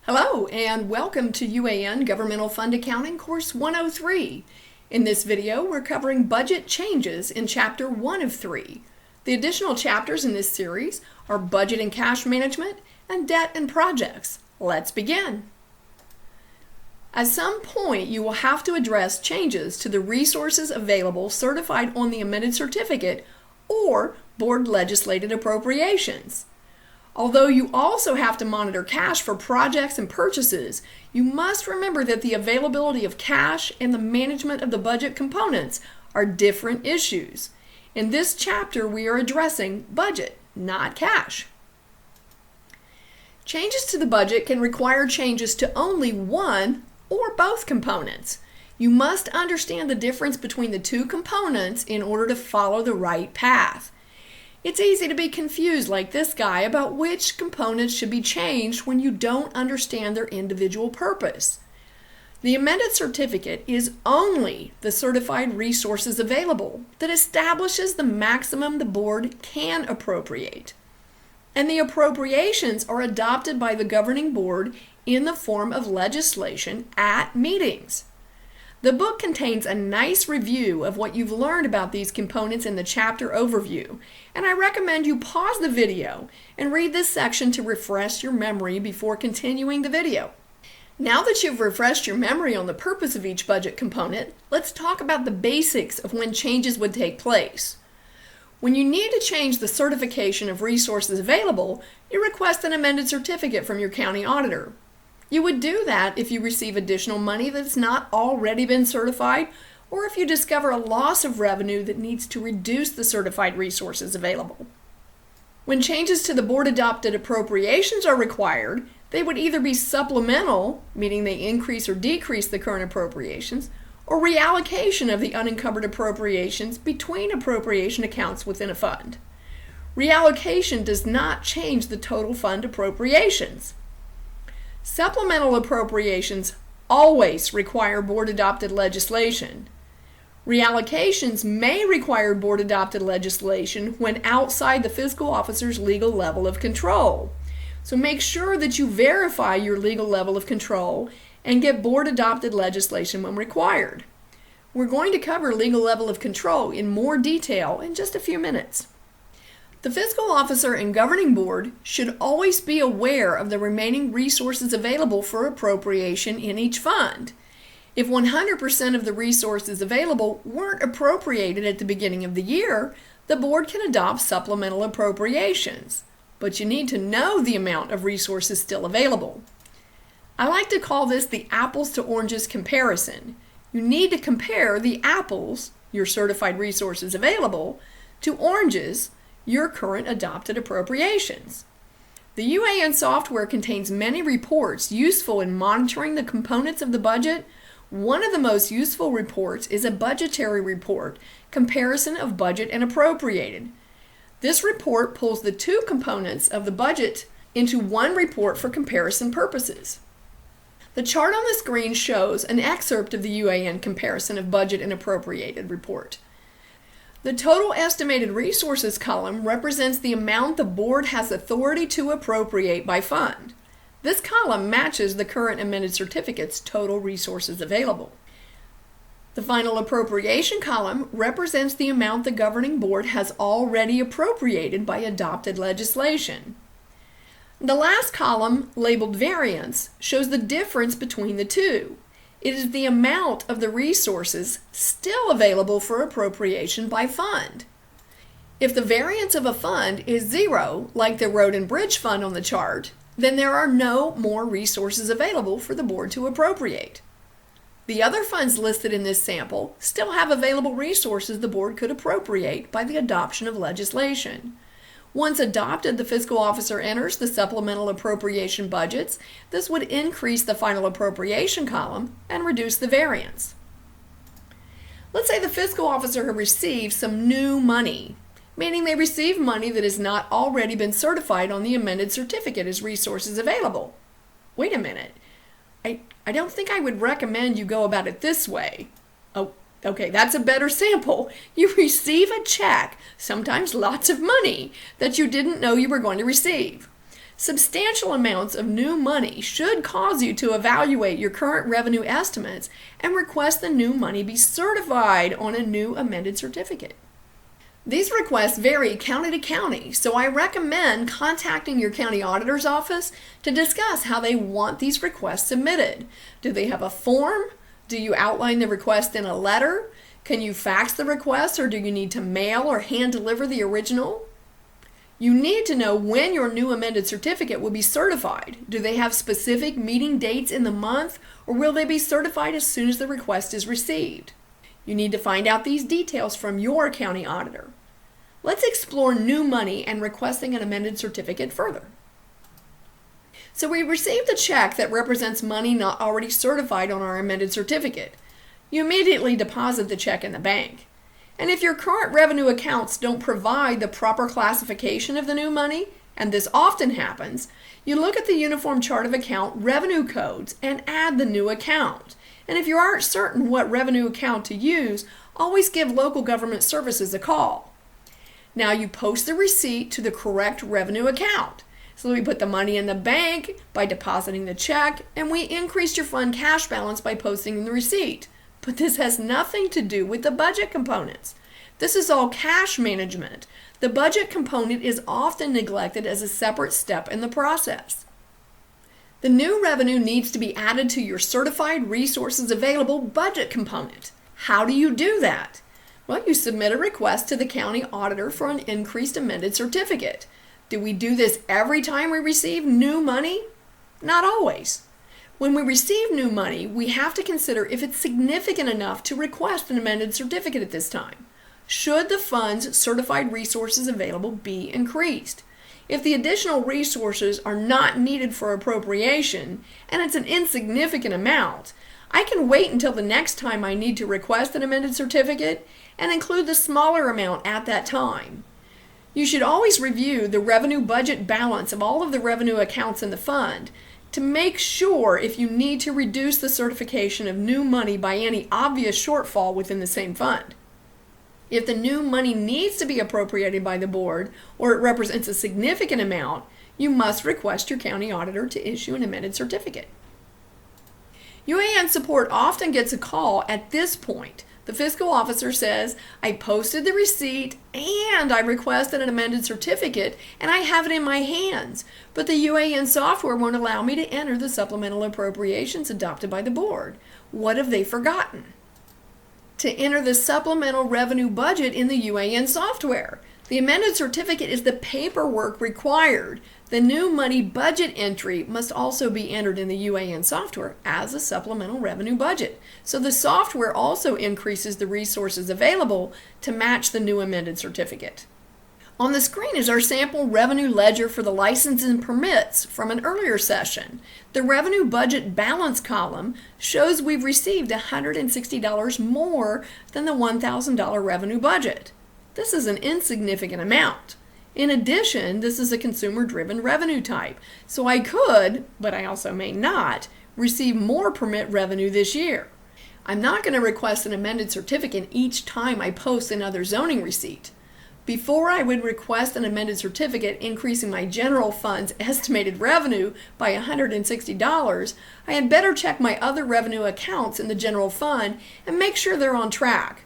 Hello and welcome to UAN Governmental Fund Accounting Course 103. In this video, we're covering budget changes in Chapter 1 of 3. The additional chapters in this series are Budget and Cash Management and Debt and Projects. Let's begin. At some point, you will have to address changes to the resources available certified on the amended certificate or board legislated appropriations. Although you also have to monitor cash for projects and purchases, you must remember that the availability of cash and the management of the budget components are different issues. In this chapter, we are addressing budget, not cash. Changes to the budget can require changes to only one or both components. You must understand the difference between the two components in order to follow the right path. It's easy to be confused like this guy about which components should be changed when you don't understand their individual purpose. The amended certificate is only the certified resources available that establishes the maximum the board can appropriate. And the appropriations are adopted by the governing board in the form of legislation at meetings. The book contains a nice review of what you've learned about these components in the chapter overview, and I recommend you pause the video and read this section to refresh your memory before continuing the video. Now that you've refreshed your memory on the purpose of each budget component, let's talk about the basics of when changes would take place. When you need to change the certification of resources available, you request an amended certificate from your county auditor. You would do that if you receive additional money that's not already been certified, or if you discover a loss of revenue that needs to reduce the certified resources available. When changes to the board-adopted appropriations are required, they would either be supplemental, meaning they increase or decrease the current appropriations, or reallocation of the unencumbered appropriations between appropriation accounts within a fund. Reallocation does not change the total fund appropriations. Supplemental appropriations always require board-adopted legislation. Reallocations may require board-adopted legislation when outside the fiscal officer's legal level of control. So make sure that you verify your legal level of control and get board-adopted legislation when required. We're going to cover legal level of control in more detail in just a few minutes. The fiscal officer and governing board should always be aware of the remaining resources available for appropriation in each fund. If 100% of the resources available weren't appropriated at the beginning of the year, the board can adopt supplemental appropriations. But you need to know the amount of resources still available. I like to call this the apples to oranges comparison. You need to compare the apples, your certified resources available, to oranges, your current adopted appropriations. The UAN software contains many reports useful in monitoring the components of the budget. One of the most useful reports is a budgetary report, comparison of budget and appropriated. This report pulls the two components of the budget into one report for comparison purposes. The chart on the screen shows an excerpt of the UAN comparison of budget and appropriated report. The total estimated resources column represents the amount the board has authority to appropriate by fund. This column matches the current amended certificate's total resources available. The final appropriation column represents the amount the governing board has already appropriated by adopted legislation. The last column, labeled variance, shows the difference between the two. It is the amount of the resources still available for appropriation by fund. If the variance of a fund is 0, like the Road and Bridge Fund on the chart, then there are no more resources available for the board to appropriate. The other funds listed in this sample still have available resources the board could appropriate by the adoption of legislation. Once adopted, the fiscal officer enters the supplemental appropriation budgets. This would increase the final appropriation column and reduce the variance. Let's say the fiscal officer has received some new money, meaning they receive money that has not already been certified on the amended certificate as resources available. Wait a minute. I don't think I would recommend you go about it this way. Oh, okay, that's a better sample. You receive a check, sometimes lots of money, that you didn't know you were going to receive. Substantial amounts of new money should cause you to evaluate your current revenue estimates and request the new money be certified on a new amended certificate. These requests vary county to county, so I recommend contacting your county auditor's office to discuss how they want these requests submitted. Do they have a form? Do you outline the request in a letter? Can you fax the request, or do you need to mail or hand deliver the original? You need to know when your new amended certificate will be certified. Do they have specific meeting dates in the month, or will they be certified as soon as the request is received? You need to find out these details from your county auditor. Let's explore new money and requesting an amended certificate further. So we received a check that represents money not already certified on our amended certificate. You immediately deposit the check in the bank. And if your current revenue accounts don't provide the proper classification of the new money, and this often happens, you look at the Uniform Chart of Account revenue codes and add the new account. And if you aren't certain what revenue account to use, always give local government services a call. Now you post the receipt to the correct revenue account. So we put the money in the bank by depositing the check, and we increased your fund cash balance by posting the receipt. But this has nothing to do with the budget components. This is all cash management. The budget component is often neglected as a separate step in the process. The new revenue needs to be added to your Certified Resources Available budget component. How do you do that? Well, you submit a request to the county auditor for an increased amended certificate. Do we do this every time we receive new money? Not always. When we receive new money, we have to consider if it's significant enough to request an amended certificate at this time. Should the fund's certified resources available be increased? If the additional resources are not needed for appropriation, and it's an insignificant amount, I can wait until the next time I need to request an amended certificate and include the smaller amount at that time. You should always review the revenue budget balance of all of the revenue accounts in the fund to make sure if you need to reduce the certification of new money by any obvious shortfall within the same fund. If the new money needs to be appropriated by the board or it represents a significant amount, you must request your county auditor to issue an amended certificate. UAN support often gets a call at this point. The fiscal officer says, I posted the receipt and I requested an amended certificate and I have it in my hands, but the UAN software won't allow me to enter the supplemental appropriations adopted by the board. What have they forgotten? To enter the supplemental revenue budget in the UAN software. The amended certificate is the paperwork required. The new money budget entry must also be entered in the UAN software as a supplemental revenue budget. So the software also increases the resources available to match the new amended certificate. On the screen is our sample revenue ledger for the license and permits from an earlier session. The revenue budget balance column shows we've received $160 more than the $1,000 revenue budget. This is an insignificant amount. In addition, this is a consumer-driven revenue type, so I could, but I also may not, receive more permit revenue this year. I'm not going to request an amended certificate each time I post another zoning receipt. Before I would request an amended certificate increasing my general fund's estimated revenue by $160, I had better check my other revenue accounts in the general fund and make sure they're on track.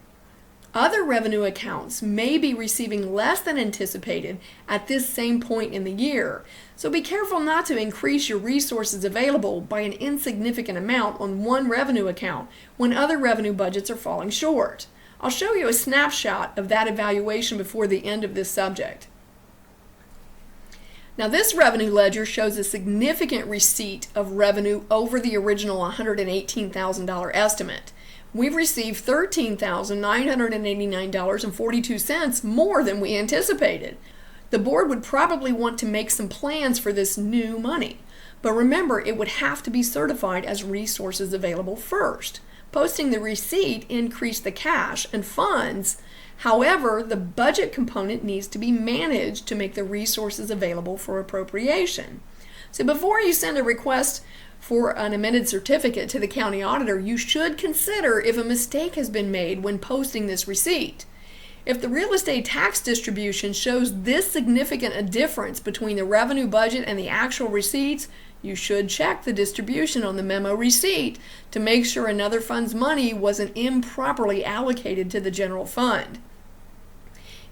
Other revenue accounts may be receiving less than anticipated at this same point in the year, so be careful not to increase your resources available by an insignificant amount on one revenue account when other revenue budgets are falling short. I'll show you a snapshot of that evaluation before the end of this subject. Now this revenue ledger shows a significant receipt of revenue over the original $118,000 estimate. We've received $13,989.42 more than we anticipated. The board would probably want to make some plans for this new money, but remember it would have to be certified as resources available first. Posting the receipt increased the cash and funds. However, the budget component needs to be managed to make the resources available for appropriation. So before you send a request for an amended certificate to the county auditor, you should consider if a mistake has been made when posting this receipt. If the real estate tax distribution shows this significant a difference between the revenue budget and the actual receipts, you should check the distribution on the memo receipt to make sure another fund's money wasn't improperly allocated to the general fund.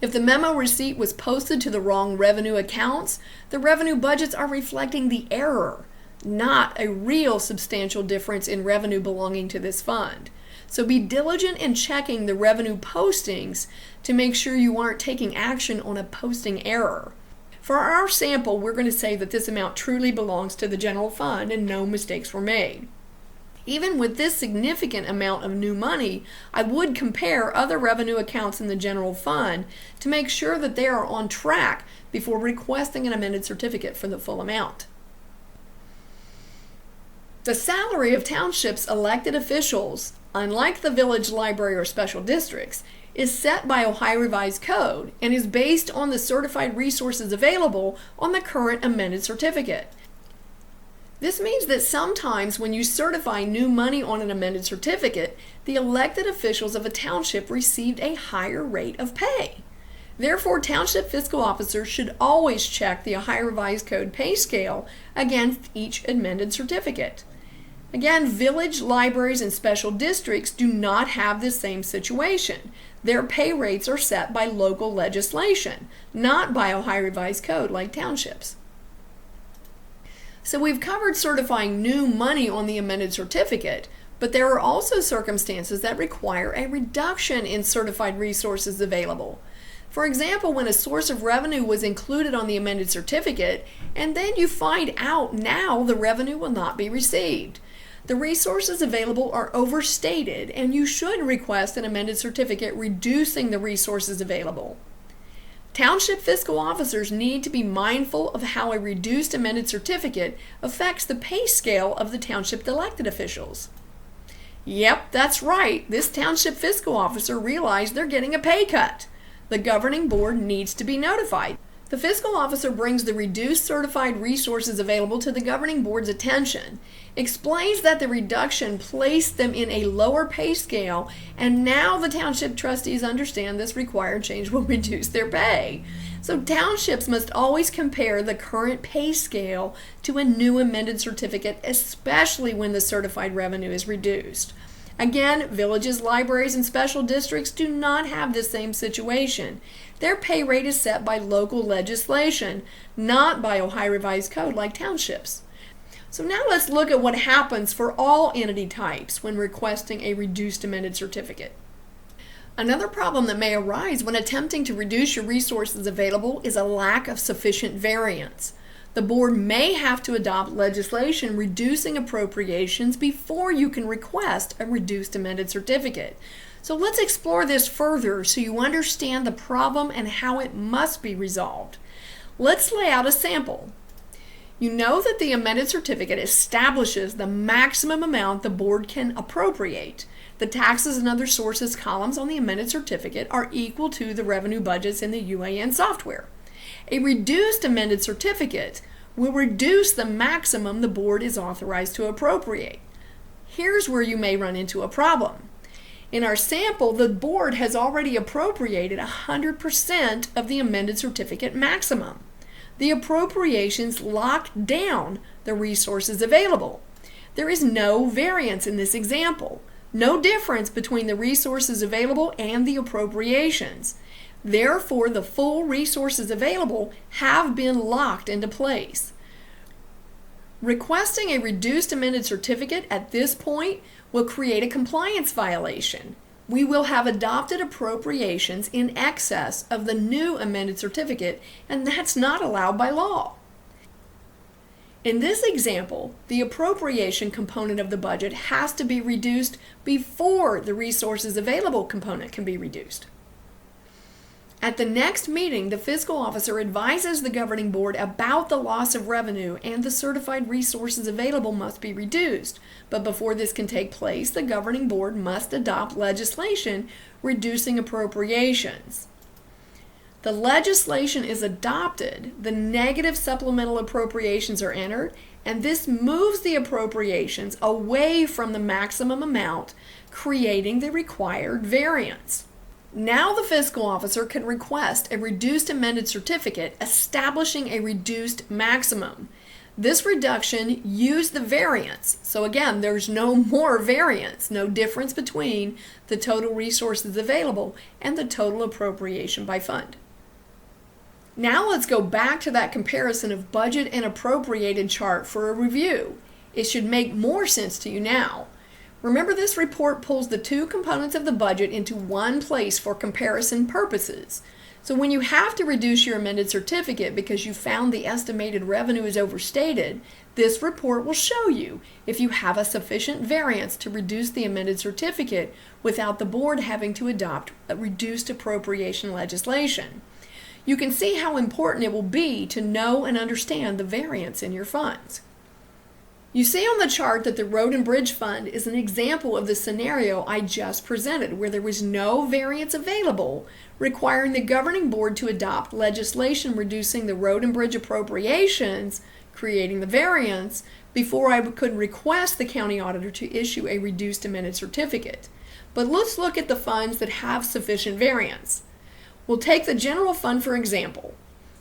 If the memo receipt was posted to the wrong revenue accounts, the revenue budgets are reflecting the error, not a real substantial difference in revenue belonging to this fund. So be diligent in checking the revenue postings to make sure you aren't taking action on a posting error. For our sample, we're going to say that this amount truly belongs to the general fund and no mistakes were made. Even with this significant amount of new money, I would compare other revenue accounts in the general fund to make sure that they are on track before requesting an amended certificate for the full amount. The salary of townships' elected officials, unlike the village, library, or special districts, is set by Ohio Revised Code and is based on the certified resources available on the current amended certificate. This means that sometimes when you certify new money on an amended certificate, the elected officials of a township received a higher rate of pay. Therefore, township fiscal officers should always check the Ohio Revised Code pay scale against each amended certificate. Again, village, libraries, and special districts do not have the same situation. Their pay rates are set by local legislation, not by Ohio Revised Code like townships. So we've covered certifying new money on the amended certificate, but there are also circumstances that require a reduction in certified resources available. For example, when a source of revenue was included on the amended certificate, and then you find out now the revenue will not be received. The resources available are overstated, and you should request an amended certificate reducing the resources available. Township fiscal officers need to be mindful of how a reduced amended certificate affects the pay scale of the township elected officials. Yep, that's right. This township fiscal officer realized they're getting a pay cut. The governing board needs to be notified. The fiscal officer brings the reduced certified resources available to the governing board's attention, explains that the reduction placed them in a lower pay scale, and now the township trustees understand this required change will reduce their pay. So townships must always compare the current pay scale to a new amended certificate, especially when the certified revenue is reduced. Again, villages, libraries, and special districts do not have the same situation. Their pay rate is set by local legislation, not by Ohio Revised Code like townships. So now let's look at what happens for all entity types when requesting a reduced amended certificate. Another problem that may arise when attempting to reduce your resources available is a lack of sufficient variance. The board may have to adopt legislation reducing appropriations before you can request a reduced amended certificate. So let's explore this further so you understand the problem and how it must be resolved. Let's lay out a sample. You know that the amended certificate establishes the maximum amount the board can appropriate. The taxes and other sources columns on the amended certificate are equal to the revenue budgets in the UAN software. A reduced amended certificate will reduce the maximum the board is authorized to appropriate. Here's where you may run into a problem. In our sample, the board has already appropriated 100% of the amended certificate maximum. The appropriations locked down the resources available. There is no variance in this example, no difference between the resources available and the appropriations. Therefore, the full resources available have been locked into place. Requesting a reduced amended certificate at this point will create a compliance violation. We will have adopted appropriations in excess of the new amended certificate, and that's not allowed by law. In this example, the appropriation component of the budget has to be reduced before the resources available component can be reduced. At the next meeting, the fiscal officer advises the governing board about the loss of revenue and the certified resources available must be reduced. But before this can take place, the governing board must adopt legislation reducing appropriations. The legislation is adopted, the negative supplemental appropriations are entered, and this moves the appropriations away from the maximum amount, creating the required variance. Now the fiscal officer can request a reduced amended certificate establishing a reduced maximum. This reduction used the variance. So again, there's no more variance, no difference between the total resources available and the total appropriation by fund. Now let's go back to that comparison of budget and appropriated chart for a review. It should make more sense to you now. Remember, this report pulls the two components of the budget into one place for comparison purposes. So when you have to reduce your amended certificate because you found the estimated revenue is overstated, this report will show you if you have a sufficient variance to reduce the amended certificate without the board having to adopt a reduced appropriation legislation. You can see how important it will be to know and understand the variance in your funds. You see on the chart that the Road and Bridge Fund is an example of the scenario I just presented, where there was no variance available, requiring the governing board to adopt legislation reducing the road and bridge appropriations, creating the variance, before I could request the county auditor to issue a reduced amended certificate. But let's look at the funds that have sufficient variance. We'll take the general fund for example.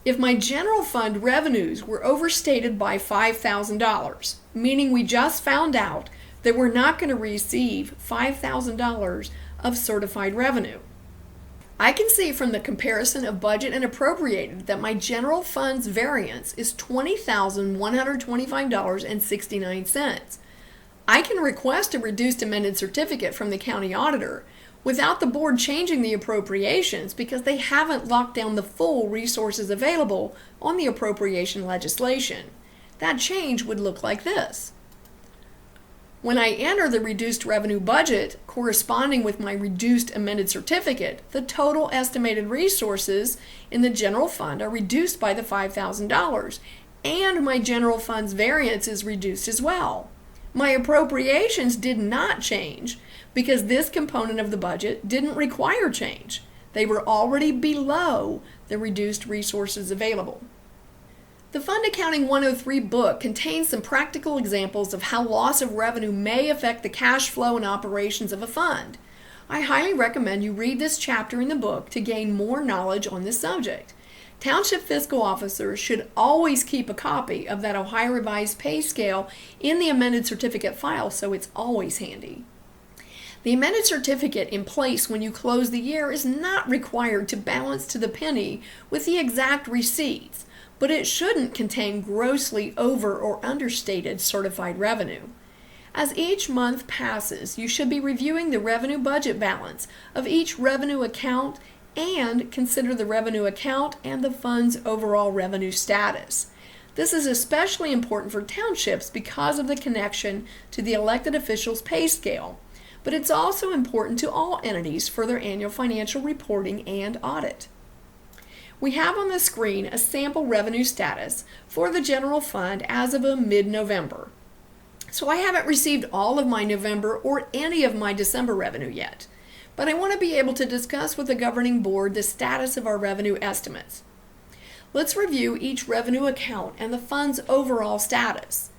If my general fund revenues were overstated by $5,000, meaning we just found out that we're not going to receive $5,000 of certified revenue, I can see from the comparison of budget and appropriated that my general fund's variance is $20,125.69. I can request a reduced amended certificate from the county auditor without the board changing the appropriations because they haven't locked down the full resources available on the appropriation legislation. That change would look like this. When I enter the reduced revenue budget corresponding with my reduced amended certificate, the total estimated resources in the general fund are reduced by the $5,000, and my general fund's variance is reduced as well. My appropriations did not change because this component of the budget didn't require change. They were already below the reduced resources available. The Fund Accounting 103 book contains some practical examples of how loss of revenue may affect the cash flow and operations of a fund. I highly recommend you read this chapter in the book to gain more knowledge on this subject. Township fiscal officers should always keep a copy of that Ohio Revised Pay Scale in the amended certificate file, so it's always handy. The amended certificate in place when you close the year is not required to balance to the penny with the exact receipts, but it shouldn't contain grossly over or understated certified revenue. As each month passes, you should be reviewing the revenue budget balance of each revenue account and consider the revenue account and the fund's overall revenue status. This is especially important for townships because of the connection to the elected officials' pay scale, but it's also important to all entities for their annual financial reporting and audit. We have on the screen a sample revenue status for the general fund as of mid-November. So I haven't received all of my November or any of my December revenue yet, but I want to be able to discuss with the governing board the status of our revenue estimates. Let's review each revenue account and the fund's overall status.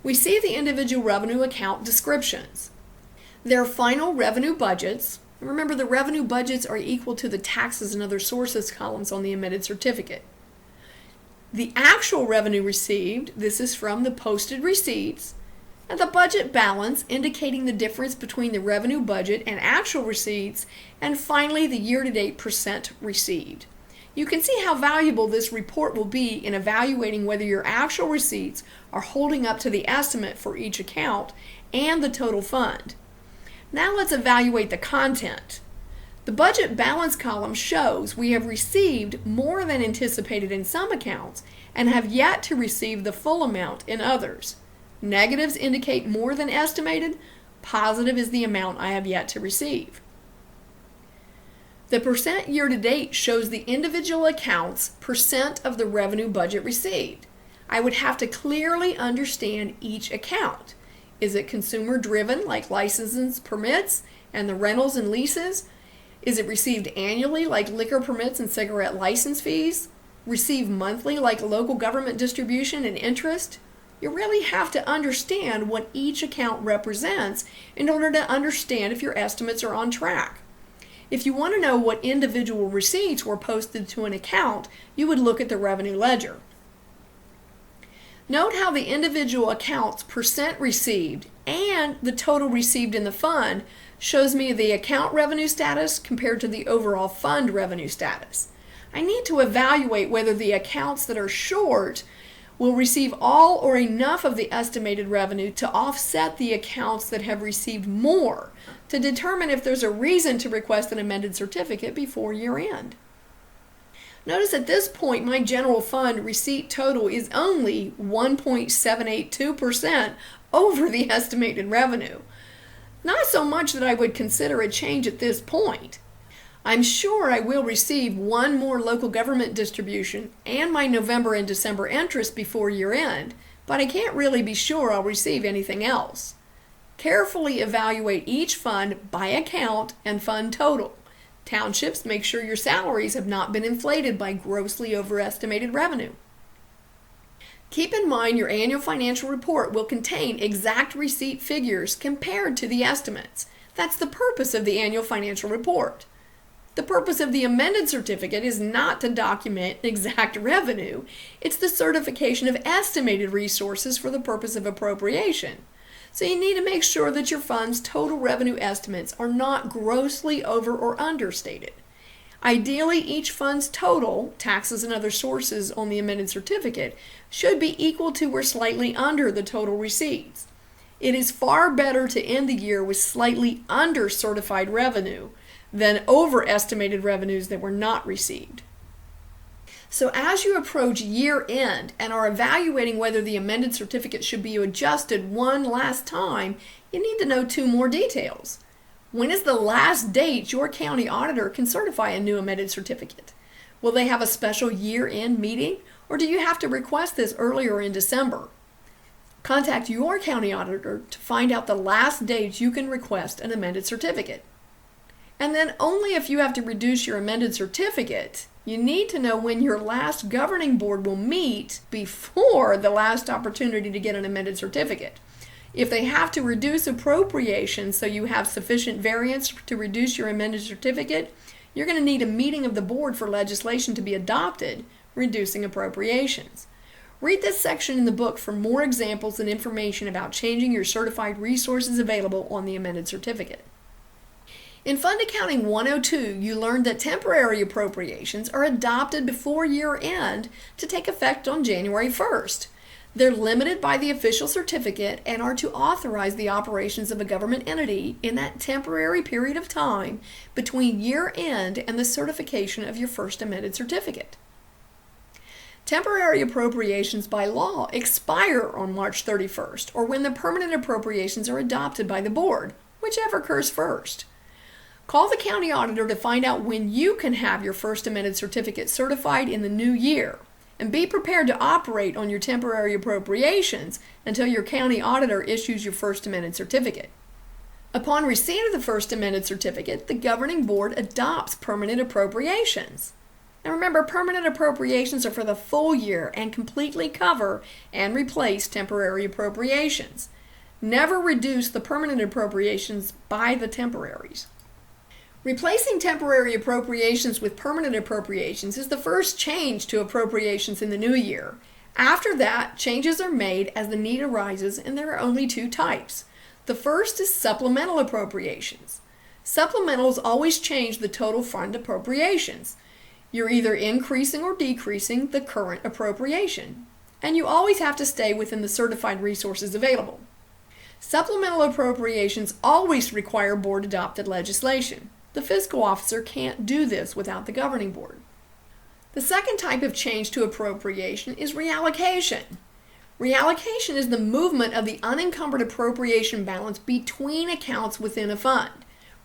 We see the individual revenue account descriptions. Their final revenue budgets, remember the revenue budgets are equal to the taxes and other sources columns on the amended certificate. The actual revenue received, this is from the posted receipts, and the budget balance indicating the difference between the revenue budget and actual receipts, and finally the year-to-date percent received. You can see how valuable this report will be in evaluating whether your actual receipts are holding up to the estimate for each account and the total fund. Now let's evaluate the content. The budget balance column shows we have received more than anticipated in some accounts and have yet to receive the full amount in others. Negatives indicate more than estimated. Positive is the amount I have yet to receive. The percent year-to-date shows the individual accounts' percent of the revenue budget received. I would have to clearly understand each account. Is it consumer-driven, like licenses, permits, and the rentals and leases? Is it received annually, like liquor permits and cigarette license fees? Received monthly, like local government distribution and interest? You really have to understand what each account represents in order to understand if your estimates are on track. If you want to know what individual receipts were posted to an account, you would look at the revenue ledger. Note how the individual accounts percent received and the total received in the fund shows me the account revenue status compared to the overall fund revenue status. I need to evaluate whether the accounts that are short will receive all or enough of the estimated revenue to offset the accounts that have received more to determine if there's a reason to request an amended certificate before year end. Notice at this point my general fund receipt total is only 1.782% over the estimated revenue. Not so much that I would consider a change at this point. I'm sure I will receive one more local government distribution and my November and December interest before year end, but I can't really be sure I'll receive anything else. Carefully evaluate each fund by account and fund total. Townships, make sure your salaries have not been inflated by grossly overestimated revenue. Keep in mind your annual financial report will contain exact receipt figures compared to the estimates. That's the purpose of the annual financial report. The purpose of the amended certificate is not to document exact revenue. It's the certification of estimated resources for the purpose of appropriation. So you need to make sure that your fund's total revenue estimates are not grossly over or understated. Ideally, each fund's total, taxes and other sources on the amended certificate, should be equal to or slightly under the total receipts. It is far better to end the year with slightly under certified revenue than overestimated revenues that were not received. So as you approach year end and are evaluating whether the amended certificate should be adjusted one last time, you need to know two more details. When is the last date your county auditor can certify a new amended certificate? Will they have a special year-end meeting, or do you have to request this earlier in December? Contact your county auditor to find out the last date you can request an amended certificate. And then only if you have to reduce your amended certificate, you need to know when your last governing board will meet before the last opportunity to get an amended certificate. If they have to reduce appropriations so you have sufficient variance to reduce your amended certificate, you're going to need a meeting of the board for legislation to be adopted, reducing appropriations. Read this section in the book for more examples and information about changing your certified resources available on the amended certificate. In Fund Accounting 102, you learned that temporary appropriations are adopted before year end to take effect on January 1st. They're limited by the official certificate and are to authorize the operations of a government entity in that temporary period of time between year end and the certification of your first amended certificate. Temporary appropriations by law expire on March 31st or when the permanent appropriations are adopted by the board, whichever occurs first. Call the county auditor to find out when you can have your first amended certificate certified in the new year, and be prepared to operate on your temporary appropriations until your county auditor issues your first amended certificate. Upon receipt of the first amended certificate, the governing board adopts permanent appropriations. And remember, permanent appropriations are for the full year and completely cover and replace temporary appropriations. Never reduce the permanent appropriations by the temporaries. Replacing temporary appropriations with permanent appropriations is the first change to appropriations in the new year. After that, changes are made as the need arises, and there are only two types. The first is supplemental appropriations. Supplementals always change the total fund appropriations. You're either increasing or decreasing the current appropriation, and you always have to stay within the certified resources available. Supplemental appropriations always require board-adopted legislation. The fiscal officer can't do this without the governing board. The second type of change to appropriation is reallocation. Reallocation is the movement of the unencumbered appropriation balance between accounts within a fund.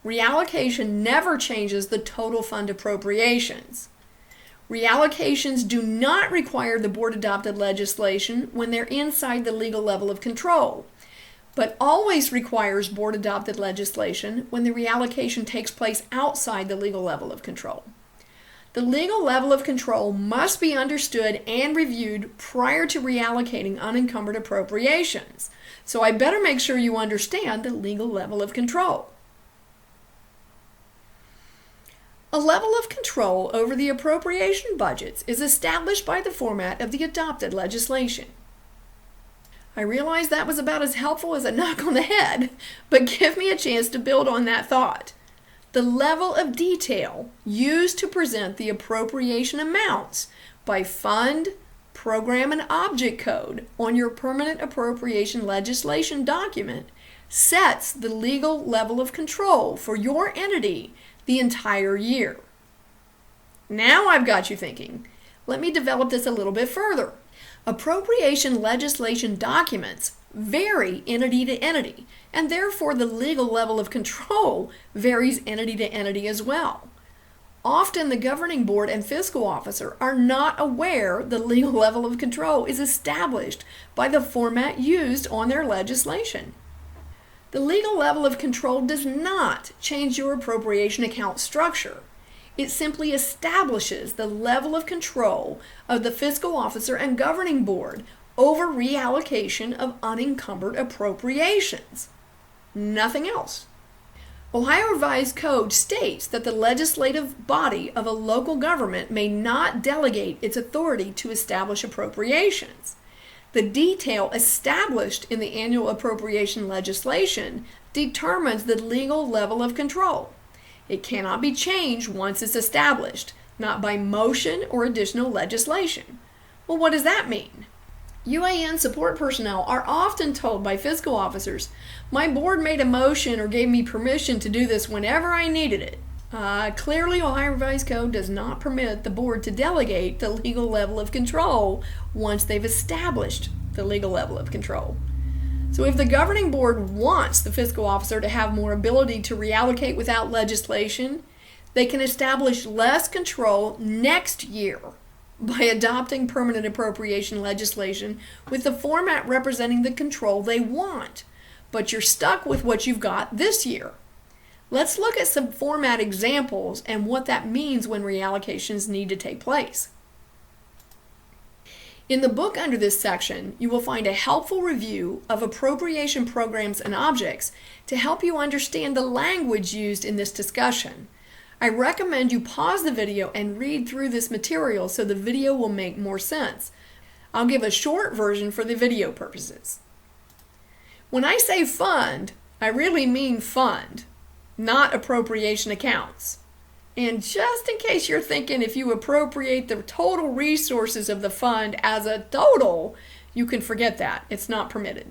Reallocation never changes the total fund appropriations. Reallocations do not require the board-adopted legislation when they're inside the legal level of control, but always requires board-adopted legislation when the reallocation takes place outside the legal level of control. The legal level of control must be understood and reviewed prior to reallocating unencumbered appropriations, so I better make sure you understand the legal level of control. A level of control over the appropriation budgets is established by the format of the adopted legislation. I realize that was about as helpful as a knock on the head, but give me a chance to build on that thought. The level of detail used to present the appropriation amounts by fund, program, and object code on your permanent appropriation legislation document sets the legal level of control for your entity the entire year. Now I've got you thinking. Let me develop this a little bit further. Appropriation legislation documents vary entity to entity, and therefore the legal level of control varies entity to entity as well. Often the governing board and fiscal officer are not aware the legal level of control is established by the format used on their legislation. The legal level of control does not change your appropriation account structure. It simply establishes the level of control of the fiscal officer and governing board over reallocation of unencumbered appropriations. Nothing else. Ohio Revised Code states that the legislative body of a local government may not delegate its authority to establish appropriations. The detail established in the annual appropriation legislation determines the legal level of control. It cannot be changed once it's established, not by motion or additional legislation. Well, what does that mean? UAN support personnel are often told by fiscal officers, "My board made a motion or gave me permission to do this whenever I needed it." Clearly, Ohio Revised Code does not permit the board to delegate the legal level of control once they've established the legal level of control. So if the governing board wants the fiscal officer to have more ability to reallocate without legislation, they can establish less control next year by adopting permanent appropriation legislation with the format representing the control they want. But you're stuck with what you've got this year. Let's look at some format examples and what that means when reallocations need to take place. In the book under this section, you will find a helpful review of appropriation programs and objects to help you understand the language used in this discussion. I recommend you pause the video and read through this material so the video will make more sense. I'll give a short version for the video purposes. When I say fund, I really mean fund, not appropriation accounts. And just in case you're thinking if you appropriate the total resources of the fund as a total, you can forget that. It's not permitted.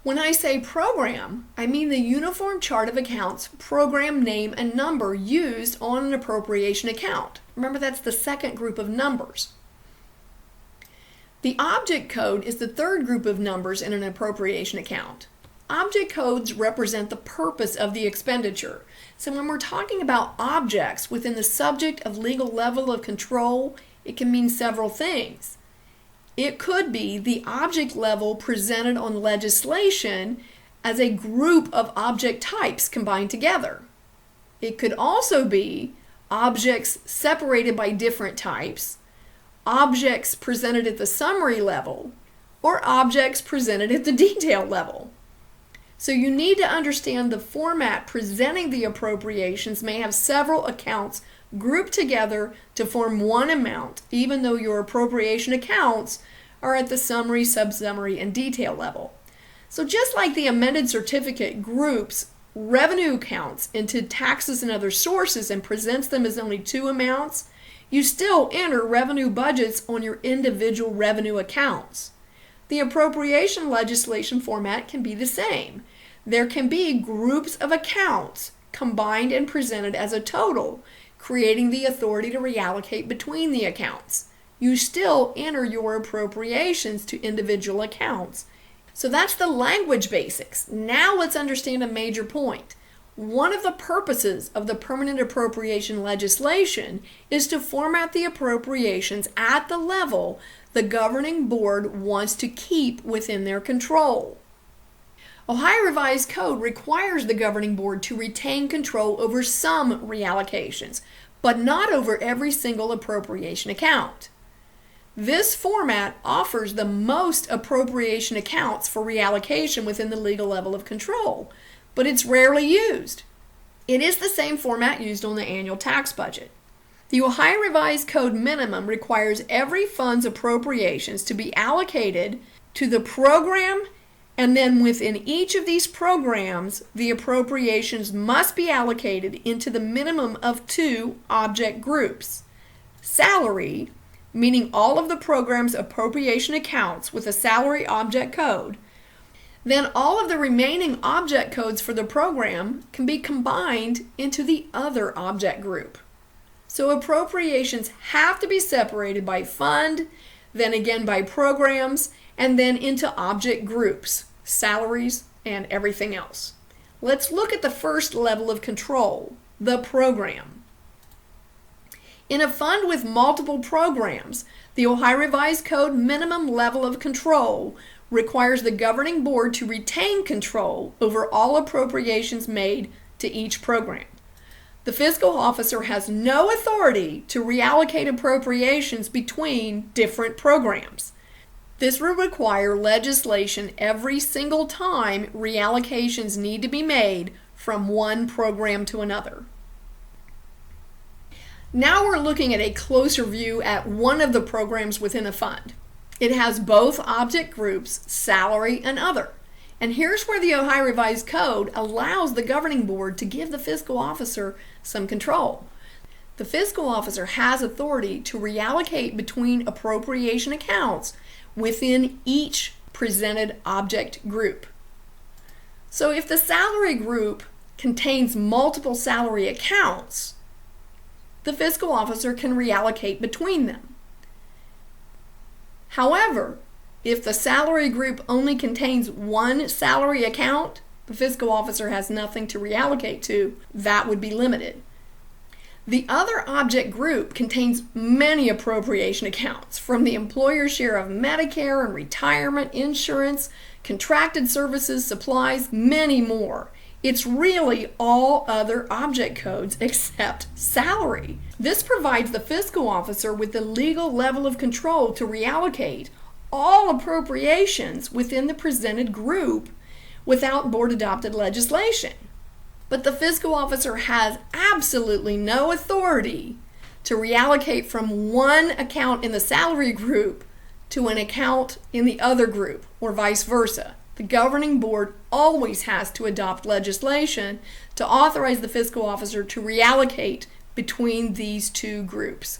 When I say program, I mean the Uniform Chart of Accounts program name and number used on an appropriation account. Remember, that's the second group of numbers. The object code is the third group of numbers in an appropriation account. Object codes represent the purpose of the expenditure. So when we're talking about objects within the subject of legal level of control, it can mean several things. It could be the object level presented on legislation as a group of object types combined together. It could also be objects separated by different types, objects presented at the summary level, or objects presented at the detail level. So you need to understand the format presenting the appropriations may have several accounts grouped together to form one amount, even though your appropriation accounts are at the summary, subsummary, and detail level. So just like the amended certificate groups revenue accounts into taxes and other sources and presents them as only two amounts, you still enter revenue budgets on your individual revenue accounts. The appropriation legislation format can be the same. There can be groups of accounts combined and presented as a total, creating the authority to reallocate between the accounts. You still enter your appropriations to individual accounts. So that's the language basics. Now let's understand a major point. One of the purposes of the permanent appropriation legislation is to format the appropriations at the level the governing board wants to keep within their control. Ohio Revised Code requires the governing board to retain control over some reallocations, but not over every single appropriation account. This format offers the most appropriation accounts for reallocation within the legal level of control, but it's rarely used. It is the same format used on the annual tax budget. The Ohio Revised Code minimum requires every fund's appropriations to be allocated to the program, and then within each of these programs, the appropriations must be allocated into the minimum of 2 object groups. Salary, meaning all of the program's appropriation accounts with a salary object code. Then all of the remaining object codes for the program can be combined into the other object group. So appropriations have to be separated by fund, then again by programs, and then into object groups, salaries, and everything else. Let's look at the first level of control, the program. In a fund with multiple programs, the Ohio Revised Code minimum level of control requires the governing board to retain control over all appropriations made to each program. The fiscal officer has no authority to reallocate appropriations between different programs. This will require legislation every single time reallocations need to be made from one program to another. Now we're looking at a closer view at one of the programs within a fund. It has both object groups, salary and other. And here's where the Ohio Revised Code allows the governing board to give the fiscal officer some control. The fiscal officer has authority to reallocate between appropriation accounts within each presented object group. So if the salary group contains multiple salary accounts, the fiscal officer can reallocate between them. However, if the salary group only contains one salary account, the fiscal officer has nothing to reallocate to. That would be limited. The other object group contains many appropriation accounts, from the employer's share of Medicare and retirement, insurance, contracted services, supplies, many more. It's really all other object codes except salary. This provides the fiscal officer with the legal level of control to reallocate all appropriations within the presented group without board-adopted legislation. But the fiscal officer has absolutely no authority to reallocate from one account in the salary group to an account in the other group, or vice versa. The governing board always has to adopt legislation to authorize the fiscal officer to reallocate between these two groups.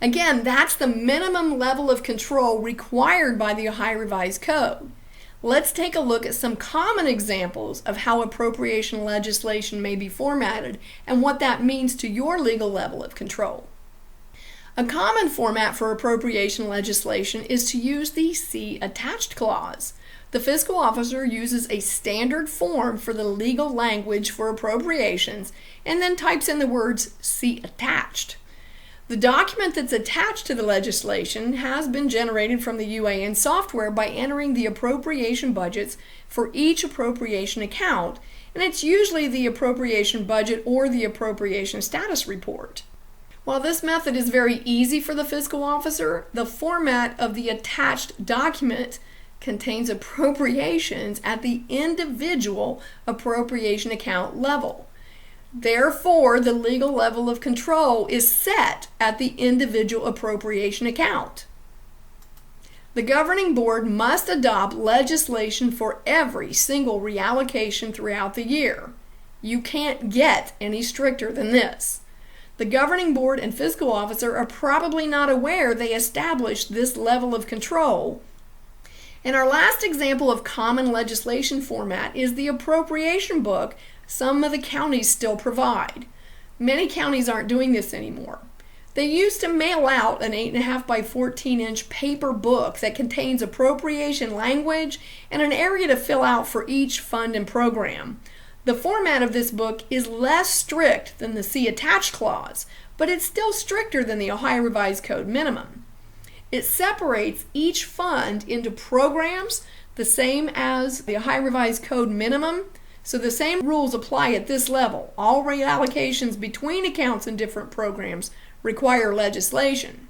Again, that's the minimum level of control required by the Ohio Revised Code. Let's take a look at some common examples of how appropriation legislation may be formatted and what that means to your legal level of control. A common format for appropriation legislation is to use the See Attached clause. The fiscal officer uses a standard form for the legal language for appropriations and then types in the words "See Attached." The document that's attached to the legislation has been generated from the UAN software by entering the appropriation budgets for each appropriation account, and it's usually the appropriation budget or the appropriation status report. While this method is very easy for the fiscal officer, the format of the attached document contains appropriations at the individual appropriation account level. Therefore, the legal level of control is set at the individual appropriation account. The governing board must adopt legislation for every single reallocation throughout the year. You can't get any stricter than this. The governing board and fiscal officer are probably not aware they established this level of control. And our last example of common legislation format is the appropriation book some of the counties still provide. Many counties aren't doing this anymore. They used to mail out an 8.5 by 14-inch paper book that contains appropriation language and an area to fill out for each fund and program. The format of this book is less strict than the See Attached clause, but it's still stricter than the Ohio Revised Code minimum. It separates each fund into programs, the same as the Ohio Revised Code minimum, so the same rules apply at this level. All reallocations between accounts in different programs require legislation.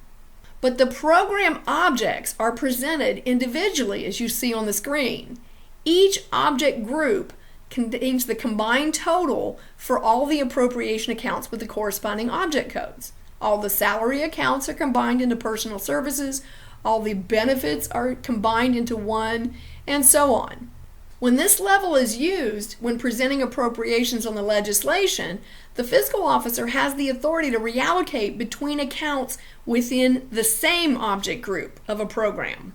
But the program objects are presented individually, as you see on the screen. Each object group contains the combined total for all the appropriation accounts with the corresponding object codes. All the salary accounts are combined into personal services, all the benefits are combined into one, and so on. When this level is used when presenting appropriations on the legislation, the fiscal officer has the authority to reallocate between accounts within the same object group of a program.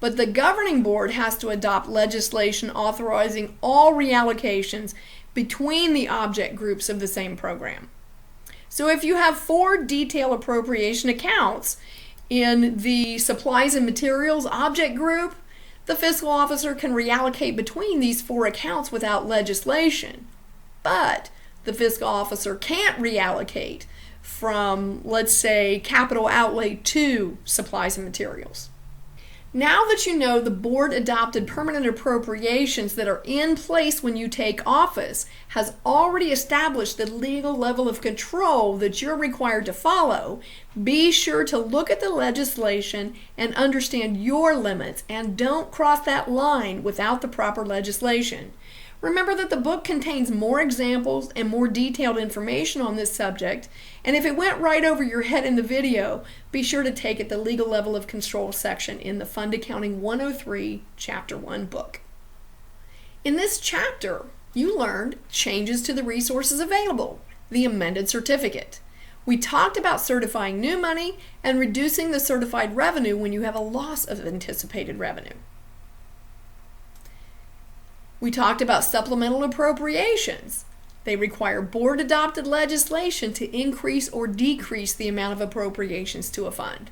But the governing board has to adopt legislation authorizing all reallocations between the object groups of the same program. So if you have 4 detailed appropriation accounts in the supplies and materials object group, the fiscal officer can reallocate between these 4 accounts without legislation. But the fiscal officer can't reallocate from, let's say, capital outlay to supplies and materials. Now that you know the board adopted permanent appropriations that are in place when you take office has already established the legal level of control that you're required to follow, be sure to look at the legislation and understand your limits, and don't cross that line without the proper legislation. Remember that the book contains more examples and more detailed information on this subject, and if it went right over your head in the video, be sure to take it the Legal Level of Control section in the Fund Accounting 103 Chapter 1 book. In this chapter, you learned changes to the resources available, the amended certificate. We talked about certifying new money and reducing the certified revenue when you have a loss of anticipated revenue. We talked about supplemental appropriations. They require board-adopted legislation to increase or decrease the amount of appropriations to a fund.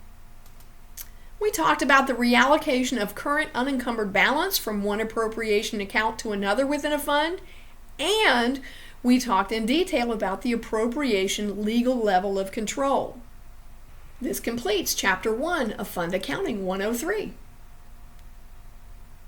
We talked about the reallocation of current unencumbered balance from one appropriation account to another within a fund, and we talked in detail about the appropriation legal level of control. This completes Chapter 1 of Fund Accounting 103.